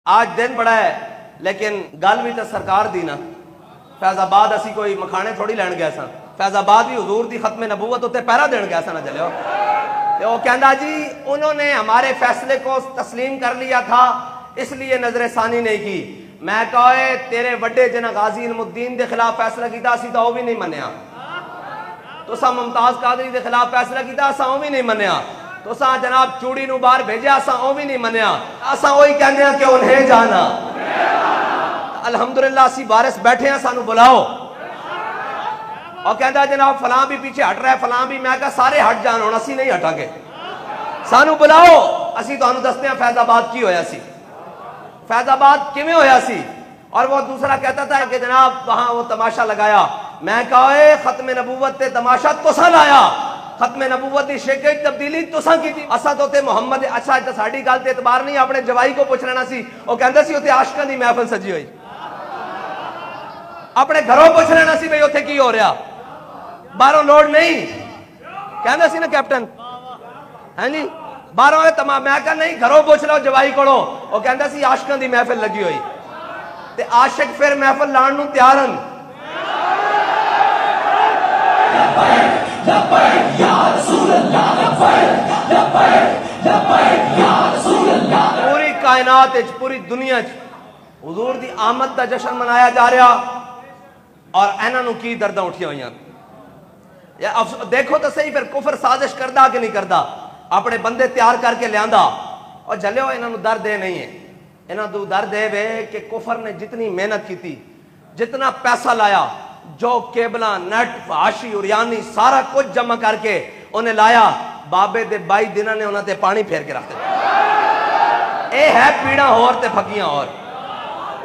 آج دن بڑا ہے لیکن گل بھی تو سرکار دی نا. فیض آباد اسی کوئی مکھانے تھوڑی لین گئے سن. فیض آباد بھی حضور دی ختم نبوت ہوتے پہرا دین گیا سا نہ چلے ہو. وہ کہندا جی انہوں نے ہمارے فیصلے کو تسلیم کر لیا تھا اس لیے نظر ثانی نہیں کی. میں کہے تیرے وڈے جنہ غازی علم الدین دے خلاف فیصلہ کیتا اسی تو وہ بھی نہیں منیا. تو سا ممتاز قادری دے خلاف فیصلہ کیتا اسا وہ بھی نہیں منیا. تو سا جناب چوڑی نو باہر بھیجا اسا وہ بھی نہیں منیا. اسا وہی کہندے ہیں کہ انہیں جانا. الحمدللہ اسی بارس بیٹھے ہیں سانو بلاؤ. اور کہندا جناب فلاں بھی پیچھے ہٹ رہا ہے فلاں بھی. میں کہا سارے ہٹ جان ہونا اسی نہیں ہٹا گے. سانو بلاؤ اسی تو دستے ہیں فیض آباد کی ہویا سی. فیض آباد کیویں ہویا سی. اور وہ دوسرا کہتا تھا کہ جناب وہاں وہ تماشا لگایا. میں کہا ختم نبوت تے تماشا تساں لایا. ختم نبوت دی شکل تبدیلی تساں کی تھی. اساں تو تے محمد اچھا تے ساڈی گل تے اعتبار نہیں اپنے جوائی کو پوچھ لینا سی. وہ کہندا سی اوتے عاشقاں دی محفل سجی ہوئی. اپنے گھروں پوچھ لینا سی بھئی اوتھے کی ہو رہا. باہروں لوڈ نہیں. کہندا سی نا کیپٹن ہیں جی باہروں تمام. میں کہا نہیں گھروں پوچھ لو جوائی کولو. وہ کہندا سی عاشقاں دی محفل لگی ہوئی. تے عاشق پھر محفل لان نو تیار ہن. پوری کائنات پوری دنیا حضور دی آمد دا جشن منایا جا رہا اور انہاں نو کی درداں اٹھیاں ہوئیاں. دیکھو تو صحیح پھر کفر سازش کردہ کہ نہیں کردہ. اپنے بندے تیار کر کے لیاندہ اور جلے ہو انہاں نو درد دے نہیں ہے. انہاں دو درد دے وے کہ کفر نے جتنی محنت کی تھی جتنا پیسہ لایا جو کیبلاں نیٹ حاشی اوریانی سارا کچھ جمع کر کے انہیں لایا. بابے دے 22 دنوں نے انہاں تے پانی پھیر کے رکھتے. اے ہے پیڑاں اور تے پھکیاں اور.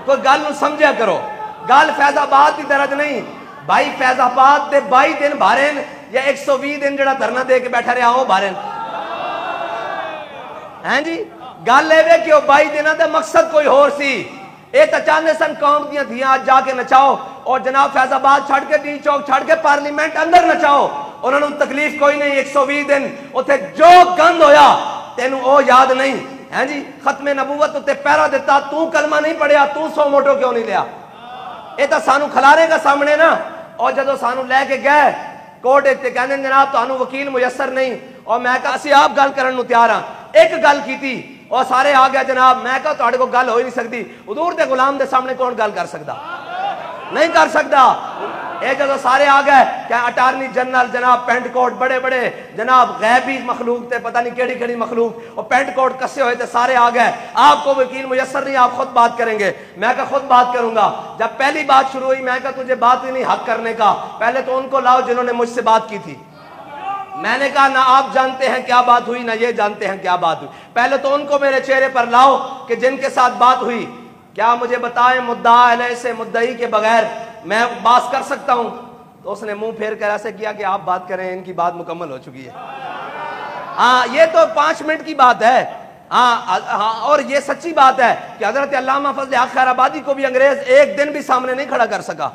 کوئی گل نو سمجھا کرو. گل فیض آباد دی درد نہیں. بھائی فیض آباد دے 22 دن بھارین یا 120 دن جڑا دھرنا دے کے بیٹھا رہا وہ بھارین ہیں جی. گل لے وے کہ وہ 22 دنوں دا مقصد کوئی اور سی. اے تا چاہنے سن قوم دیاں دھیاں آج جا کے نچاؤ اور جناب فیض آباد چھڑ کے ڈی چوک چھڑ کے پارلیمنٹ اندر نچاؤ. انہوں نے تکلیف کوئی نہیں. 120 دن اتھے جو گند ہویا تینوں او یاد نہیں ہیں جی. ختم نبوت اتھے پیرا دیتا تو کلمہ نہیں پڑھیا تو 100 موٹو کیوں نہیں لیا. اے تا سانو کھلارے گا سامنے نا. اور جدو سانو لے کے گئے کوٹ تے کہنے جناب تو وکیل میسر نہیں. اور میں کہا اسی آپ گل کرن نو تیار ہاں. ایک گل کی تھی اور سارے آ گیا جناب. میں کہا تہاڈے کو گل ہو ہی نہیں سکتی. حضور دے غلام دے سامنے کون گل کر سکتا نہیں کر سکتا. اے جدو سارے آ گئے کہ اٹارنی جنرل جناب پینٹ کوٹ بڑے بڑے جناب غیبی مخلوق تے پتہ نہیں کیڑی کیڑی مخلوق اور پینٹ کوٹ کسے ہوئے تھے سارے آ گئے. آپ کو وکیل میسر نہیں آپ خود بات کریں گے. میں کہا خود بات کروں گا. جب پہلی بات شروع ہوئی میں کہا تجھے بات ہی نہیں حق کرنے کا. پہلے تو ان کو لاؤ جنہوں نے مجھ سے بات کی تھی. میں نے کہا نہ آپ جانتے ہیں کیا بات ہوئی نہ یہ جانتے ہیں کیا بات ہوئی. پہلے تو ان کو میرے چہرے پر لاؤ کہ جن کے ساتھ بات ہوئی. کیا مجھے بتائیں مدعا علیہ سے مدعی کے بغیر میں باس کر سکتا ہوں. تو اس نے منہ پھیر کر ایسے کیا کہ آپ بات کریں ان کی بات مکمل ہو چکی ہے. ہاں یہ تو 5 منٹ کی بات ہے. ہاں اور یہ سچی بات ہے کہ حضرت علامہ فضل حق خیر آبادی کو بھی انگریز ایک دن بھی سامنے نہیں کھڑا کر سکا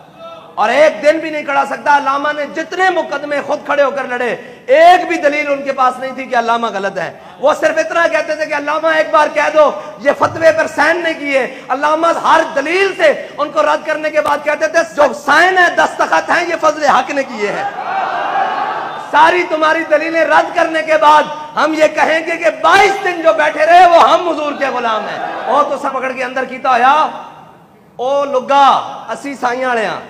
اور ایک دن بھی نہیں کھڑا سکتا. علامہ نے جتنے مقدمے خود کھڑے ہو کر لڑے ایک بھی دلیل ان کے پاس نہیں تھی کہ علامہ غلط ہے. وہ صرف اتنا کہتے تھے کہ علامہ ایک بار کہہ دو یہ فتوے پر سائن نہیں کیے. علامہ ہر دلیل سے ان کو رد کرنے کے بعد کہتے تھے جو سائن ہے دستخط ہیں یہ فضل حق نے کیے ہیں. ساری تمہاری دلیلیں رد کرنے کے بعد ہم یہ کہیں گے کہ 22 دن جو بیٹھے رہے وہ ہم حضور کے غلام ہیں. اور تو سب پکڑ کے اندر کیتا ہویا او لگا اسی سائیاں والے ہاں